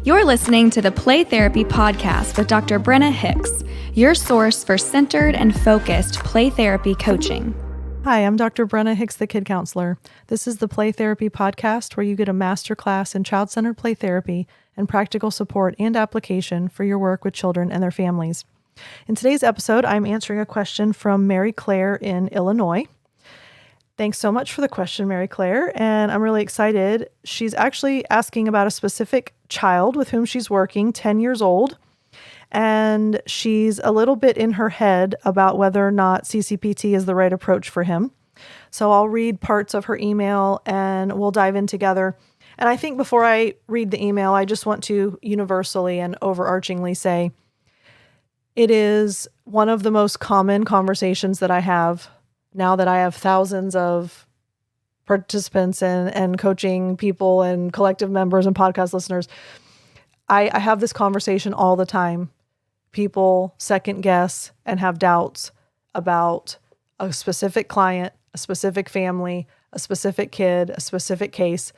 You're listening to the Play Therapy Podcast with Dr. Brenna Hicks, your source for centered and focused play therapy coaching. Hi, I'm Dr. Brenna Hicks, the Kid Counselor. This is the Play Therapy Podcast where you get a masterclass in child-centered play therapy and practical support and application for your work with children and their families. In today's episode, I'm answering a question from Mary Clare in Illinois. Thanks so much for the question, Mary Clare, and I'm really excited. She's actually asking about a specific child with whom she's working, 10 years old, and she's a little bit in her head about whether or not CCPT is the right approach for him. So I'll read parts of her email and we'll dive in together. And I think before I read the email, I just want to universally and overarchingly say it is one of the most common conversations that I have now that I have thousands of participants and coaching people and collective members and podcast listeners. I have this conversation all the time. People second guess and have doubts about a specific client, a specific family, a specific kid, a specific case.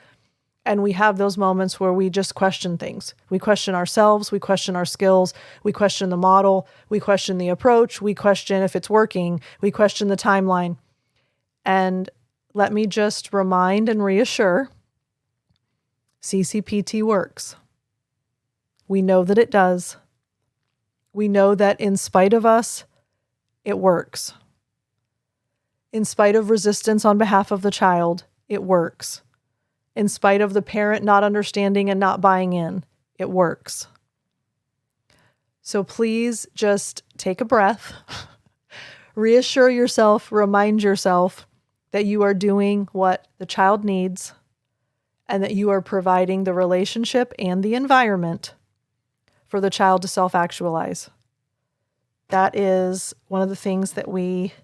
And we have those moments where we just question things. We question ourselves, we question our skills, we question the model, we question the approach, we question if it's working, we question the timeline. And let me just remind and reassure, CCPT works. We know that it does. We know that in spite of us, it works. In spite of resistance on behalf of the child, it works. In spite of the parent not understanding and not buying in, it works. So please just take a breath, reassure yourself, remind yourself that you are doing what the child needs and that you are providing the relationship and the environment for the child to self-actualize. That is one of the things that we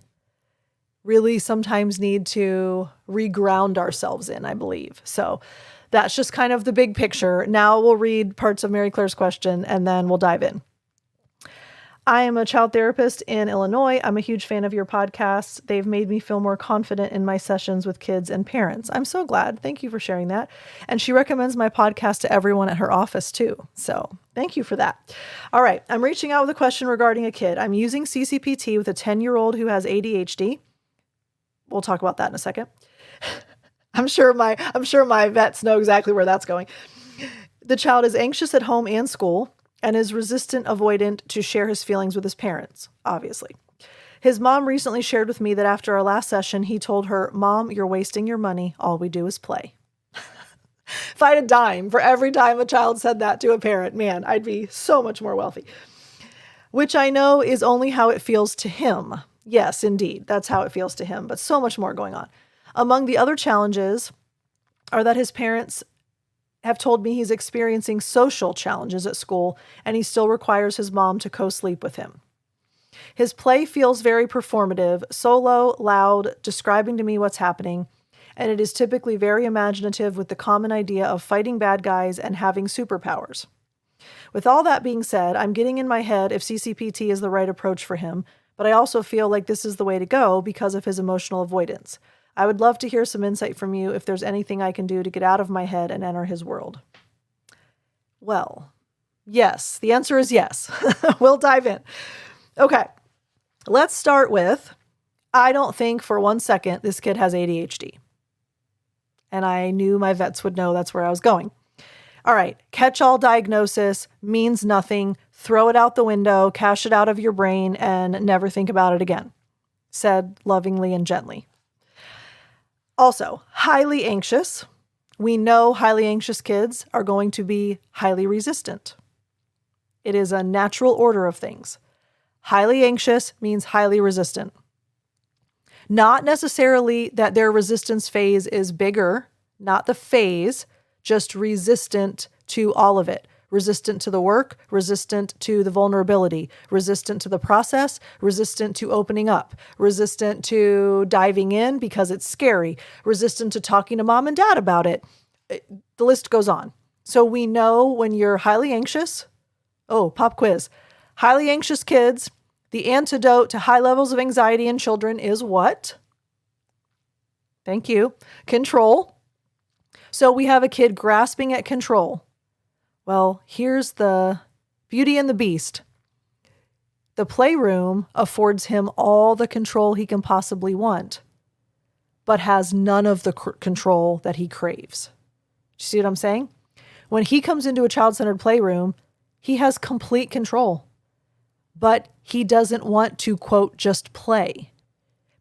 really sometimes need to reground ourselves in, I believe. So that's just kind of the big picture. Now we'll read parts of Mary Claire's question and then we'll dive in. I am a child therapist in Illinois. I'm a huge fan of your podcasts. They've made me feel more confident in my sessions with kids and parents. I'm so glad. Thank you for sharing that. And she recommends my podcast to everyone at her office too. So thank you for that. All right. I'm reaching out with a question regarding a kid. I'm using CCPT with a 10-year-old who has ADHD. We'll talk about that in a second. I'm sure my vets know exactly where that's going. The child is anxious at home and school and is resistant, avoidant to share his feelings with his parents, obviously. His mom recently shared with me that after our last session, he told her, "Mom, you're wasting your money. All we do is play." If I had a dime for every time a child said that to a parent, man, I'd be so much more wealthy. Which I know is only how it feels to him. Yes, indeed, that's how it feels to him, but so much more going on. Among the other challenges are that his parents have told me he's experiencing social challenges at school, and he still requires his mom to co-sleep with him. His play feels very performative, solo, loud, describing to me what's happening, and it is typically very imaginative with the common idea of fighting bad guys and having superpowers. With all that being said, I'm getting in my head if CCPT is the right approach for him, but I also feel like this is the way to go because of his emotional avoidance. I would love to hear some insight from you if there's anything I can do to get out of my head and enter his world. Well, yes, the answer is yes. We'll dive in. Okay, let's start with, I don't think for 1 second this kid has ADHD. And I knew my vets would know that's where I was going. All right, catch-all diagnosis means nothing. Throw it out the window, cash it out of your brain, and never think about it again. Said lovingly and gently. Also, highly anxious. We know highly anxious kids are going to be highly resistant. It is a natural order of things. Highly anxious means highly resistant. Not necessarily that their resistance phase is bigger, not the phase, just resistant to all of it. Resistant to the work, resistant to the vulnerability, resistant to the process, resistant to opening up, resistant to diving in because it's scary, resistant to talking to mom and dad about it. The list goes on. So we know when you're highly anxious, pop quiz, highly anxious kids, the antidote to high levels of anxiety in children is what? Thank you. Control. So we have a kid grasping at control. Well, here's the beauty and the beast. The playroom affords him all the control he can possibly want, but has none of the control that he craves. Do you see what I'm saying? When he comes into a child-centered playroom, he has complete control, but he doesn't want to, quote, just play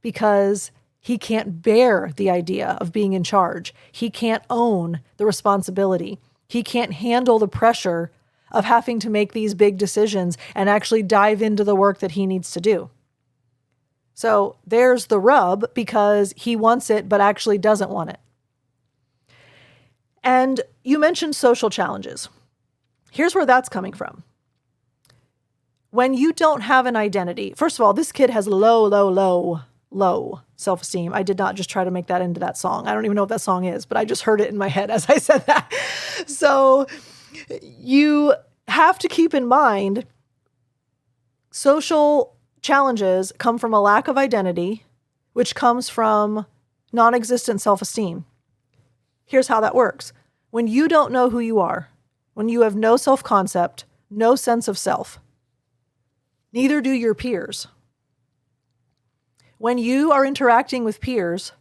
because he can't bear the idea of being in charge. He can't own the responsibility. He can't handle the pressure of having to make these big decisions and actually dive into the work that he needs to do. So there's the rub, because he wants it, but actually doesn't want it. And you mentioned social challenges. Here's where that's coming from. When you don't have an identity, first of all, this kid has low self-esteem. I did not just try to make that into that song. I don't even know what that song is, but I just heard it in my head as I said that. So you have to keep in mind, social challenges come from a lack of identity, which comes from non-existent self-esteem. Here's how that works. When you don't know who you are, when you have no self-concept, no sense of self, neither do your peers. When you are interacting with peers,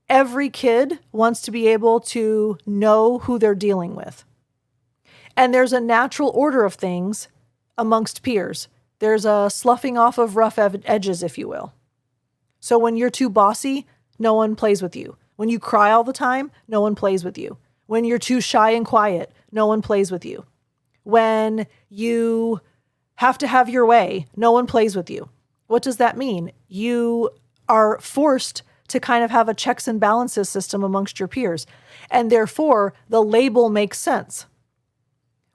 every kid wants to be able to know who they're dealing with. And there's a natural order of things amongst peers. There's a sloughing off of rough edges, if you will. So when you're too bossy, no one plays with you. When you cry all the time, no one plays with you. When you're too shy and quiet, no one plays with you. When you have to have your way, no one plays with you. What does that mean? You are forced to kind of have a checks and balances system amongst your peers. And therefore, the label makes sense.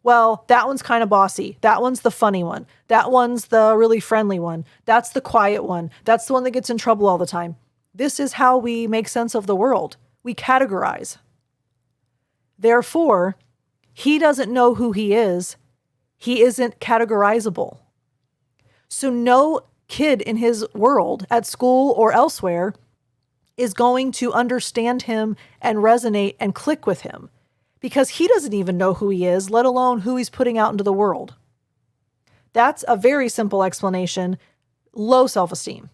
Well, that one's kind of bossy. That one's the funny one. That one's the really friendly one. That's the quiet one. That's the one that gets in trouble all the time. This is how we make sense of the world. We categorize. Therefore, he doesn't know who he is. He isn't categorizable. So no kid in his world, at school or elsewhere, is going to understand him and resonate and click with him, because he doesn't even know who he is, let alone who he's putting out into the world. That's a very simple explanation. Low self-esteem.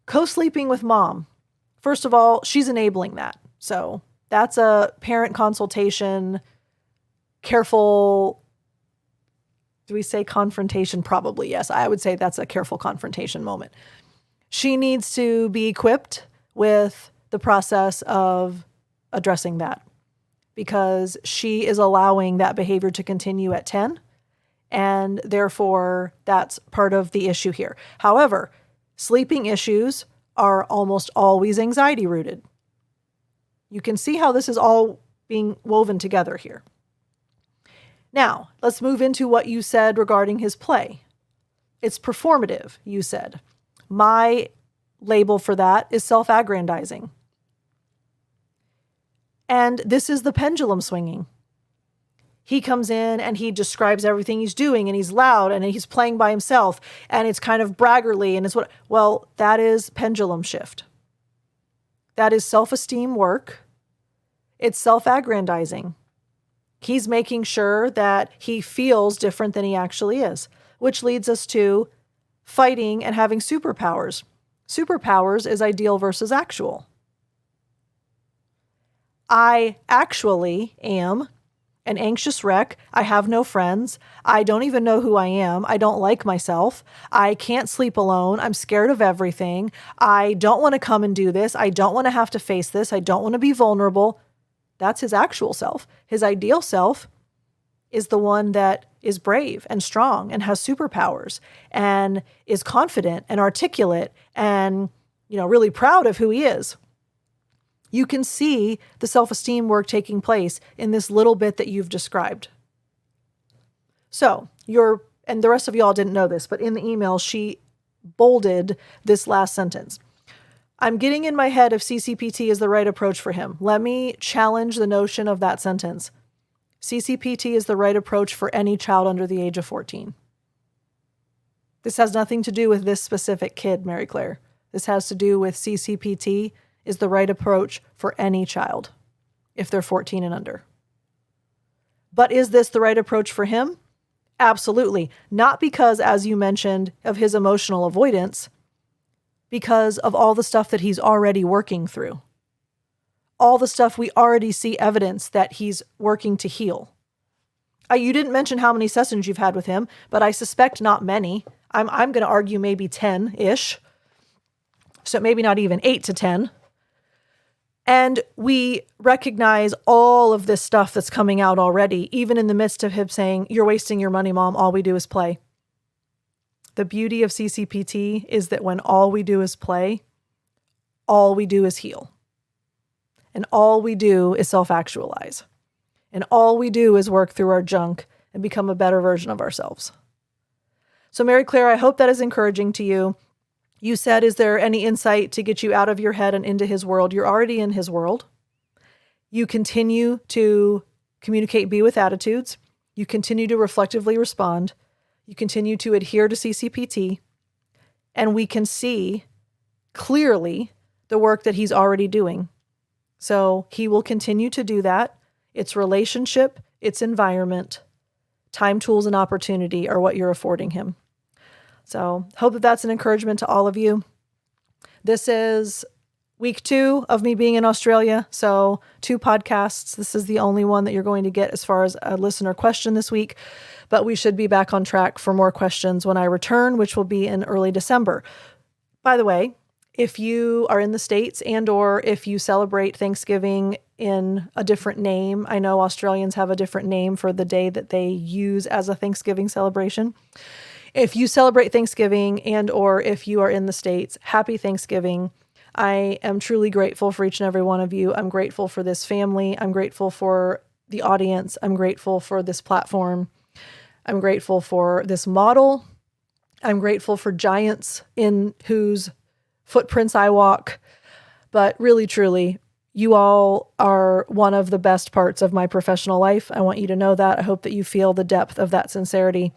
Co-sleeping with mom. First of all, she's enabling that. So that's a parent consultation, careful. Do we say confrontation? Probably, yes. I would say that's a careful confrontation moment. She needs to be equipped with the process of addressing that, because she is allowing that behavior to continue at 10. And therefore, that's part of the issue here. However, sleeping issues are almost always anxiety rooted. You can see how this is all being woven together here. Now, let's move into what you said regarding his play. It's performative, you said. My label for that is self-aggrandizing. And this is the pendulum swinging. He comes in and he describes everything he's doing, and he's loud and he's playing by himself, and it's kind of braggartly, and it's what, well, that is pendulum shift. That is self-esteem work. It's self-aggrandizing. He's making sure that he feels different than he actually is, which leads us to fighting and having superpowers. Superpowers is ideal versus actual. I actually am an anxious wreck. I have no friends. I don't even know who I am. I don't like myself. I can't sleep alone. I'm scared of everything. I don't want to come and do this. I don't want to have to face this. I don't want to be vulnerable. That's his actual self. His ideal self is the one that is brave and strong and has superpowers and is confident and articulate and, really proud of who he is. You can see the self-esteem work taking place in this little bit that you've described. So and the rest of y'all didn't know this, but in the email, she bolded this last sentence. I'm getting in my head if CCPT is the right approach for him. Let me challenge the notion of that sentence. CCPT is the right approach for any child under the age of 14. This has nothing to do with this specific kid, Mary Clare. This has to do with CCPT is the right approach for any child if they're 14 and under. But is this the right approach for him? Absolutely. Not because, as you mentioned, of his emotional avoidance, because of all the stuff that he's already working through. All the stuff we already see evidence that he's working to heal. You didn't mention how many sessions you've had with him, but I suspect not many. I'm going to argue maybe 10-ish. So maybe not even 8 to 10. And we recognize all of this stuff that's coming out already, even in the midst of him saying, "You're wasting your money, Mom. All we do is play." The beauty of CCPT is that when all we do is play, all we do is heal. And all we do is self-actualize. And all we do is work through our junk and become a better version of ourselves. So Mary Clare, I hope that is encouraging to you. You said, is there any insight to get you out of your head and into his world? You're already in his world. You continue to communicate, be with attitudes. You continue to reflectively respond. You continue to adhere to CCPT. And we can see clearly the work that he's already doing. So he will continue to do that. It's relationship, it's environment, time, tools, and opportunity are what you're affording him. So hope that that's an encouragement to all of you. This is week 2 of me being in Australia. So 2 podcasts. This is the only one that you're going to get as far as a listener question this week, but we should be back on track for more questions when I return, which will be in early December. By the way, if you are in the States and or if you celebrate Thanksgiving in a different name, I know Australians have a different name for the day that they use as a Thanksgiving celebration. If you celebrate Thanksgiving and or if you are in the States, happy Thanksgiving. I am truly grateful for each and every one of you. I'm grateful for this family. I'm grateful for the audience. I'm grateful for this platform. I'm grateful for this model. I'm grateful for giants in whose footprints I walk. But really, truly, you all are one of the best parts of my professional life. I want you to know that. I hope that you feel the depth of that sincerity.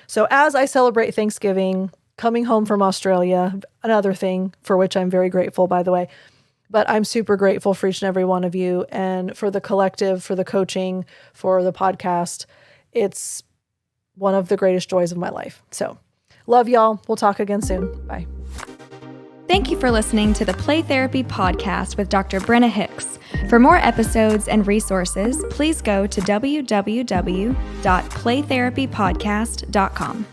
So as I celebrate Thanksgiving, coming home from Australia, another thing for which I'm very grateful, by the way, but I'm super grateful for each and every one of you and for the collective, for the coaching, for the podcast. It's one of the greatest joys of my life. So love y'all. We'll talk again soon. Bye. Thank you for listening to the Play Therapy Podcast with Dr. Brenna Hicks. For more episodes and resources, please go to www.playtherapypodcast.com.